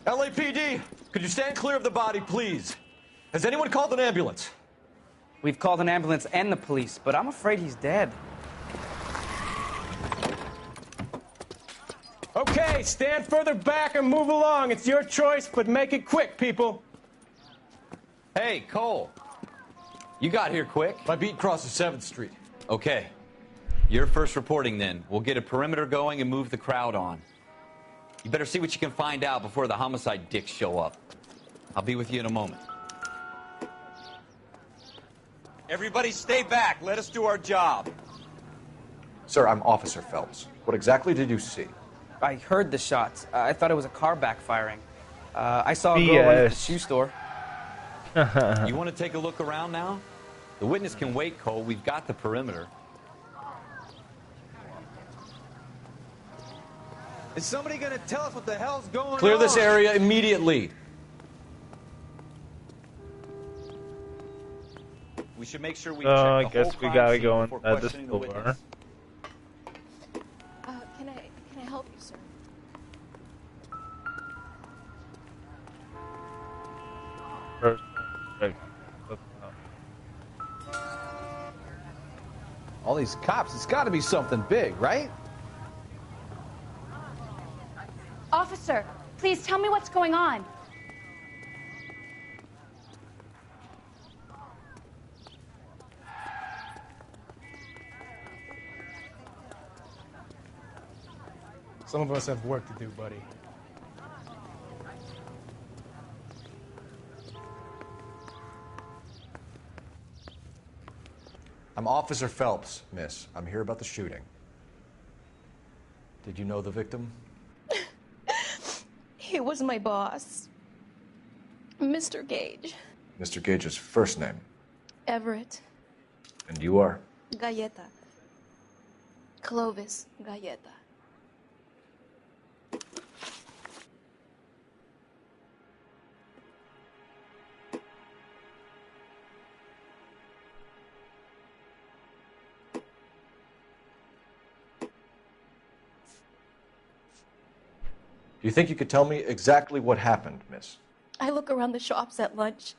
LAPD, could you stand clear of the body, please? Has anyone called an ambulance? We've called an ambulance and the police, but I'm afraid he's dead. Okay, stand further back and move along. It's your choice, but make it quick, people. Hey, Cole. You got here quick. My beat crosses 7th Street. Okay. You're first reporting then. We'll get a perimeter going and move the crowd on. You better see what you can find out before the homicide dicks show up. I'll be with you in a moment. Everybody stay back. Let us do our job. Sir, I'm Officer Phelps. What exactly did you see? I heard the shots. I thought it was a car backfiring. I saw a girl run at the shoe store. You want to take a look around now? The witness can wait, Cole. We've got the perimeter. Is somebody going to tell us what the hell's going on? Clear this area immediately. We should make sure we I check the guess whole we crime gotta scene go before inside this questioning the store. witness. Can I help you, sir? First, All these cops, it's got to be something big, right? Officer, please tell me what's going on. Some of us have work to do, buddy. I'm Officer Phelps, miss. I'm here about the shooting. Did you know the victim? He was my boss, Mr. Gage. Mr. Gage's first name. Everett. And you are? Galleta. Clovis Galleta. Do you think you could tell me exactly what happened, miss? I look around the shops at lunch.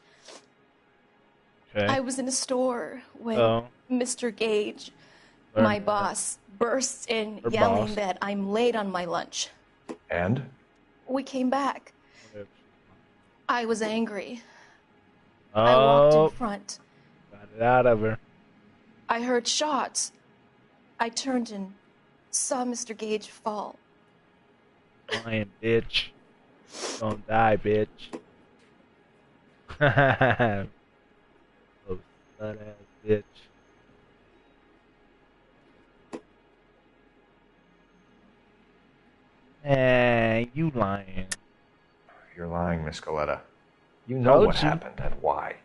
okay. I was in a store when Oh. Mr. Gage, Or- my boss, bursts in Her yelling boss. that I'm late on my lunch. And? We came back. I was angry. Oh, I walked in front. got it out of her. I heard shots. I turned and saw Mr. Gage fall. Lying bitch. Don't die, bitch. Oh, slut ass bitch. Hey, you lying. You're lying, Miss Goleta. You know Told what you. happened and why.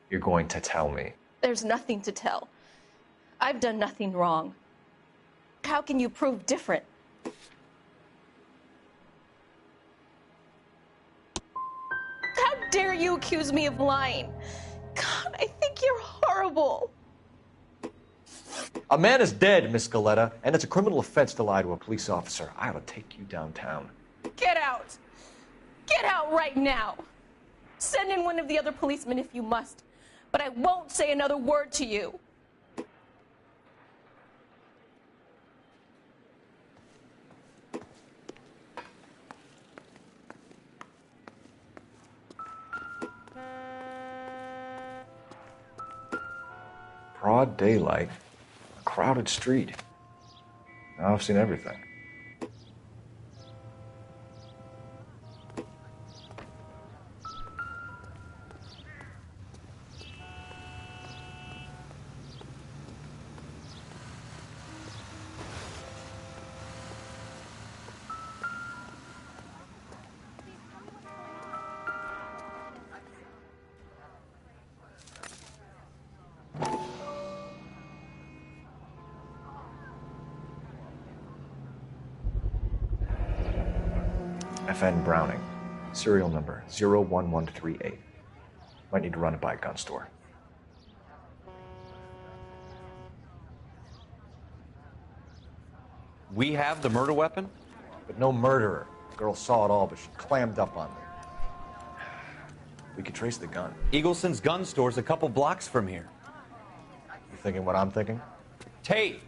You're going to tell me. There's nothing to tell. I've done nothing wrong. How can you prove different? How dare you accuse me of lying? God, I think you're horrible. A man is dead, Miss Goleta, and it's a criminal offense to lie to a police officer. I ought to take you downtown. Get out. Get out right now. Send in one of the other policemen if you must, but I won't say another word to you. Broad daylight, a crowded street. Now I've seen everything. FN Browning, serial number 01138. Might need to run it by a gun store. We have the murder weapon? But no murderer. Girl saw it all, but she clammed up on me. We could trace the gun. Eagleson's gun store's a couple blocks from here. You thinking what I'm thinking? Tate,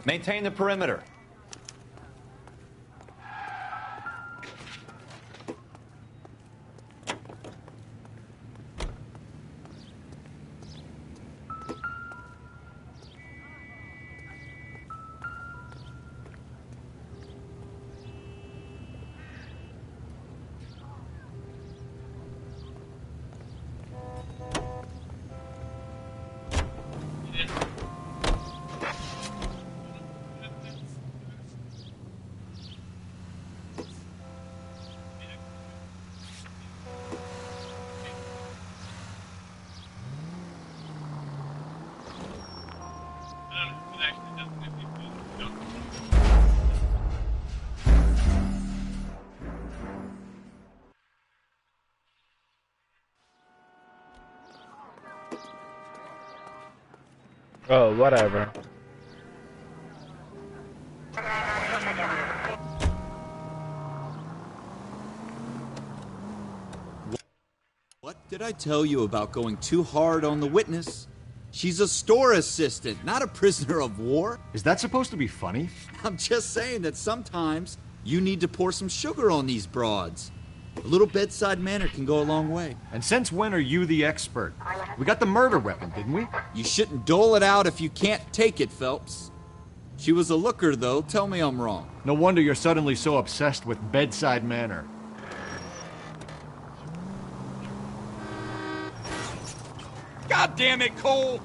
maintain the perimeter. Oh, whatever. What did I tell you about going too hard on the witness? She's a store assistant, not a prisoner of war. Is that supposed to be funny? I'm just saying that sometimes you need to pour some sugar on these broads. A little bedside manner can go a long way. And since when are you the expert? We got the murder weapon, didn't we? You shouldn't dole it out if you can't take it, Phelps. She was a looker, though. Tell me I'm wrong. No wonder you're suddenly so obsessed with bedside manner. God damn it, Cole!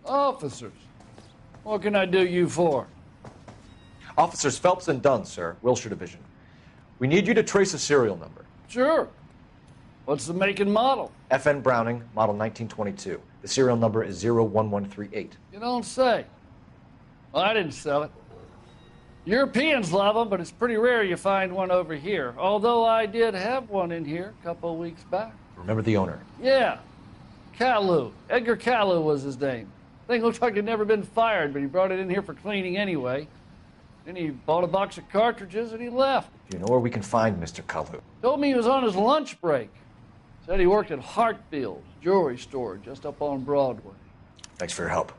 Officers, what can I do you for? Officers Phelps and Dunn, sir, Wilshire Division. We need you to trace a serial number. Sure. What's the make and model? FN Browning, model 1922. The serial number is 01138. You don't say. Well, I didn't sell it. Europeans love them, but it's pretty rare you find one over here. Although I did have one in here a couple of weeks back. Remember the owner? Yeah. Caillou. Edgar Caillou was his name. Thing looked like he'd never been fired, but he brought it in here for cleaning anyway. Then he bought a box of cartridges and he left. Do you know where we can find Mr. Kalu? Told me he was on his lunch break. Said he worked at Hartfield's jewelry store just up on Broadway. Thanks for your help.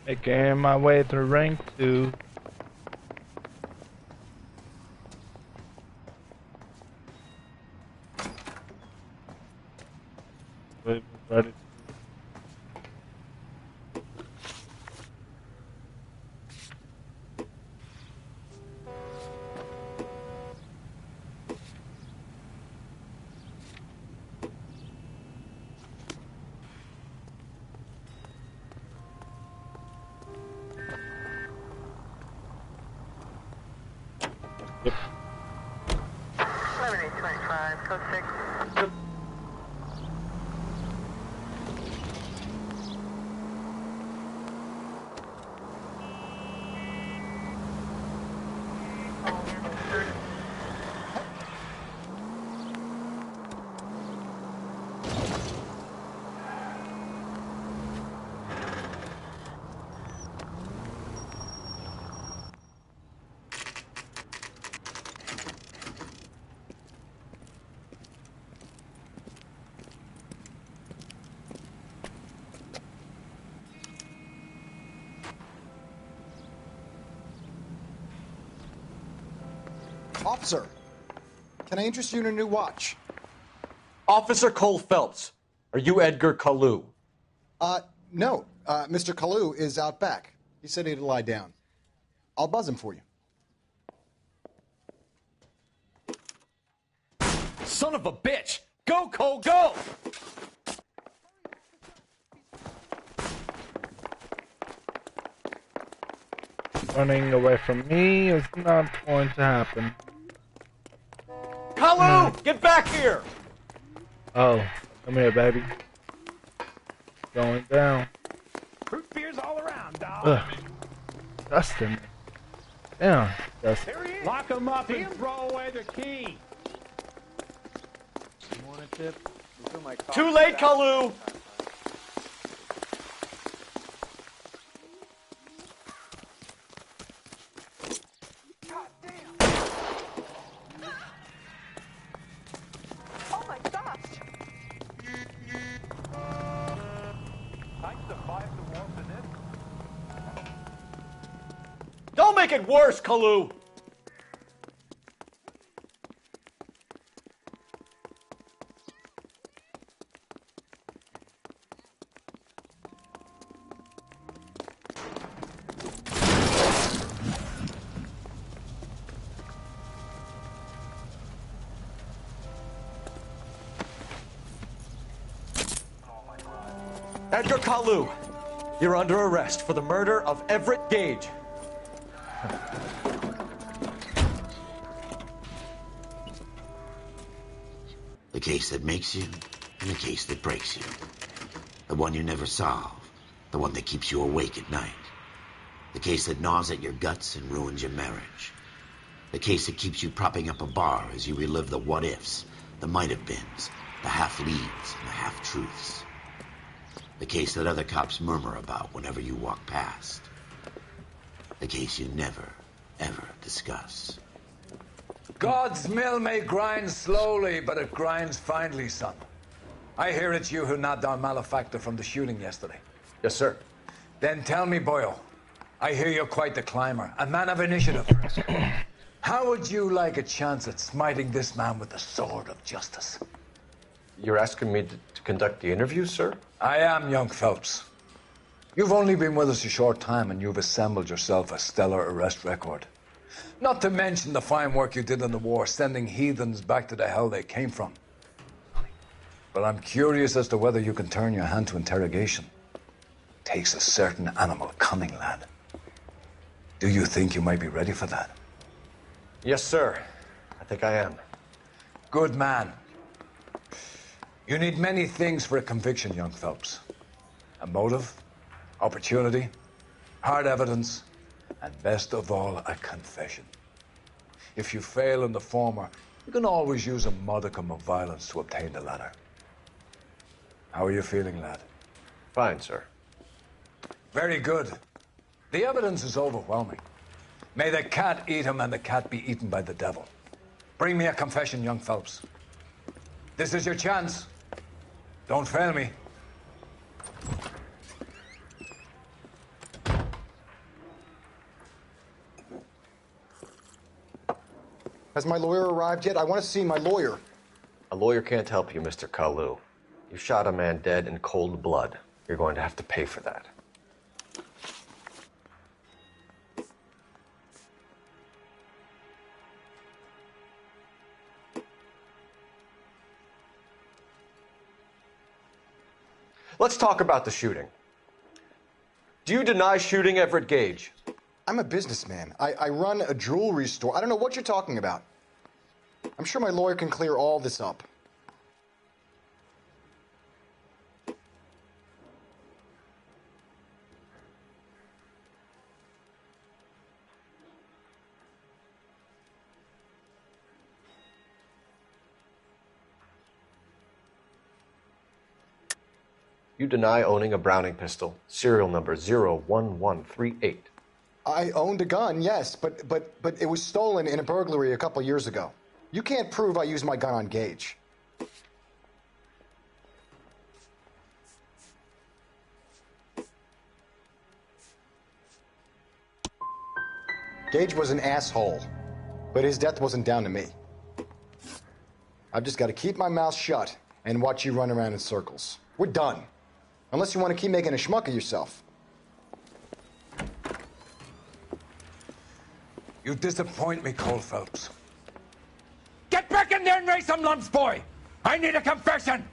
Making my way through rank 2. Ready. Yep. 11825, code 6. Yep. Officer, can I interest you in a new watch? Officer Cole Phelps, are you Edgar Kalu? No. Mr. Kalu is out back. He said he'd lie down. I'll buzz him for you. Son of a bitch! Go, Cole, go! Running away from me is not going to happen. Kalu, get back here! Oh, come here, baby. Going down. Root beers all around, dog. Ugh. Dustin. Damn, Dustin. Lock him up and throw away the key. You want a tip? Too late, Kalu! Oh my gosh! Don't make it worse, Kalu! Edgar Kalu, you're under arrest for the murder of Everett Gage. The case that makes you, and the case that breaks you. The one you never solve, the one that keeps you awake at night. The case that gnaws at your guts and ruins your marriage. The case that keeps you propping up a bar as you relive the what-ifs, the might-have-beens, the half-leads, and the half-truths. The case that other cops murmur about whenever you walk past. The case you never, ever discuss. God's mill may grind slowly, but it grinds finely, son. I hear it's you who nabbed our malefactor from the shooting yesterday. Yes, sir. Then tell me, Boyle, I hear you're quite the climber, a man of initiative. How would you like a chance at smiting this man with the sword of justice? You're asking me to conduct the interview, sir? I am, young Phelps. You've only been with us a short time, and you've assembled yourself a stellar arrest record. Not to mention the fine work you did in the war, sending heathens back to the hell they came from. But I'm curious as to whether you can turn your hand to interrogation. Takes a certain animal cunning, lad. Do you think you might be ready for that? Yes, sir. I think I am. Good man. You need many things for a conviction, young Phelps. A motive, opportunity, hard evidence, and best of all, a confession. If you fail in the former, you can always use a modicum of violence to obtain the latter. How are you feeling, lad? Fine, sir. Very good. The evidence is overwhelming. May the cat eat him and the cat be eaten by the devil. Bring me a confession, young Phelps. This is your chance. Don't fail me. Has my lawyer arrived yet? I want to see my lawyer. A lawyer can't help you, Mr. Kalu. You shot a man dead in cold blood. You're going to have to pay for that. Let's talk about the shooting. Do you deny shooting Everett Gage? I'm a businessman. I run a jewelry store. I don't know what you're talking about. I'm sure my lawyer can clear all this up. You deny owning a Browning pistol, serial number 01138. I owned a gun, yes, but it was stolen in a burglary a couple years ago. You can't prove I used my gun on Gage. Gage was an asshole, but his death wasn't down to me. I've just got to keep my mouth shut and watch you run around in circles. We're done. Unless you want to keep making a schmuck of yourself. You disappoint me, Cole Phelps. Get back in there and raise some lumps, boy! I need a confession!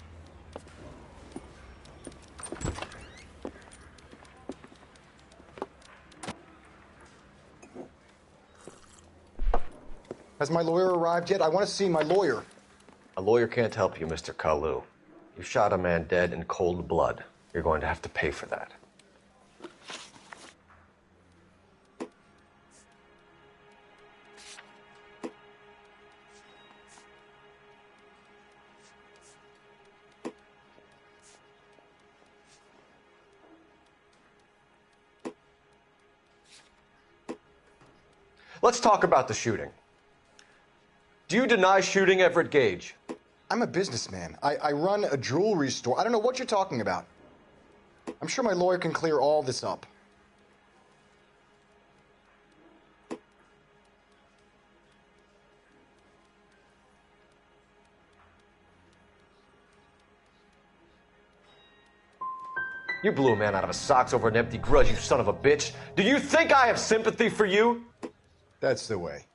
Has my lawyer arrived yet? I want to see my lawyer. A lawyer can't help you, Mr. Kalu. You shot a man dead in cold blood. You're going to have to pay for that. Let's talk about the shooting. Do you deny shooting Everett Gage? I'm a businessman. I run a jewelry store. I don't know what you're talking about. I'm sure my lawyer can clear all this up. You blew a man out of his socks over an empty grudge, you son of a bitch. Do you think I have sympathy for you? That's the way.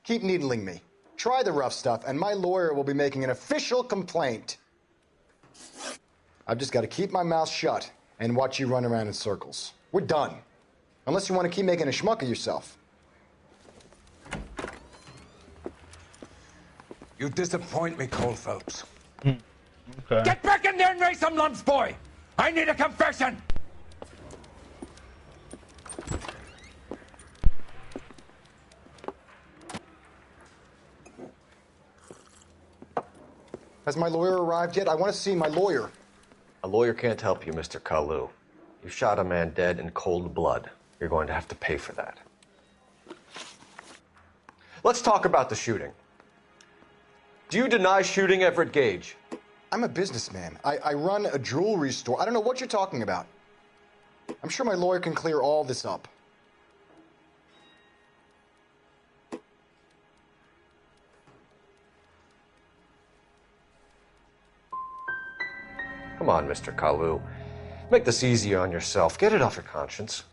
Keep needling me. Try the rough stuff, and my lawyer will be making an official complaint. I've just got to keep my mouth shut and watch you run around in circles. We're done. Unless you want to keep making a schmuck of yourself. You disappoint me, Cole Phelps. Okay. Get back in there and raise some lumps, boy! I need a confession! Has my lawyer arrived yet? I want to see my lawyer. A lawyer can't help you, Mr. Kalu. You shot a man dead in cold blood. You're going to have to pay for that. Let's talk about the shooting. Do you deny shooting Everett Gage? I'm a businessman. I run a jewelry store. I don't know what you're talking about. I'm sure my lawyer can clear all this up. Come on, Mr. Kalu. Make this easier on yourself. Get it off your conscience.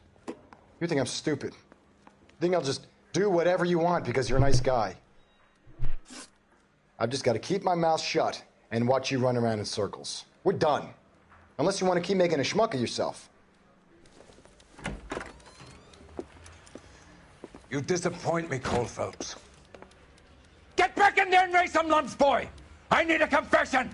You think I'm stupid? You think I'll just do whatever you want because you're a nice guy? I've just got to keep my mouth shut and watch you run around in circles. We're done. Unless you want to keep making a schmuck of yourself. You disappoint me, Cole Phelps. Get back in there and raise some lumps, boy! I need a confession!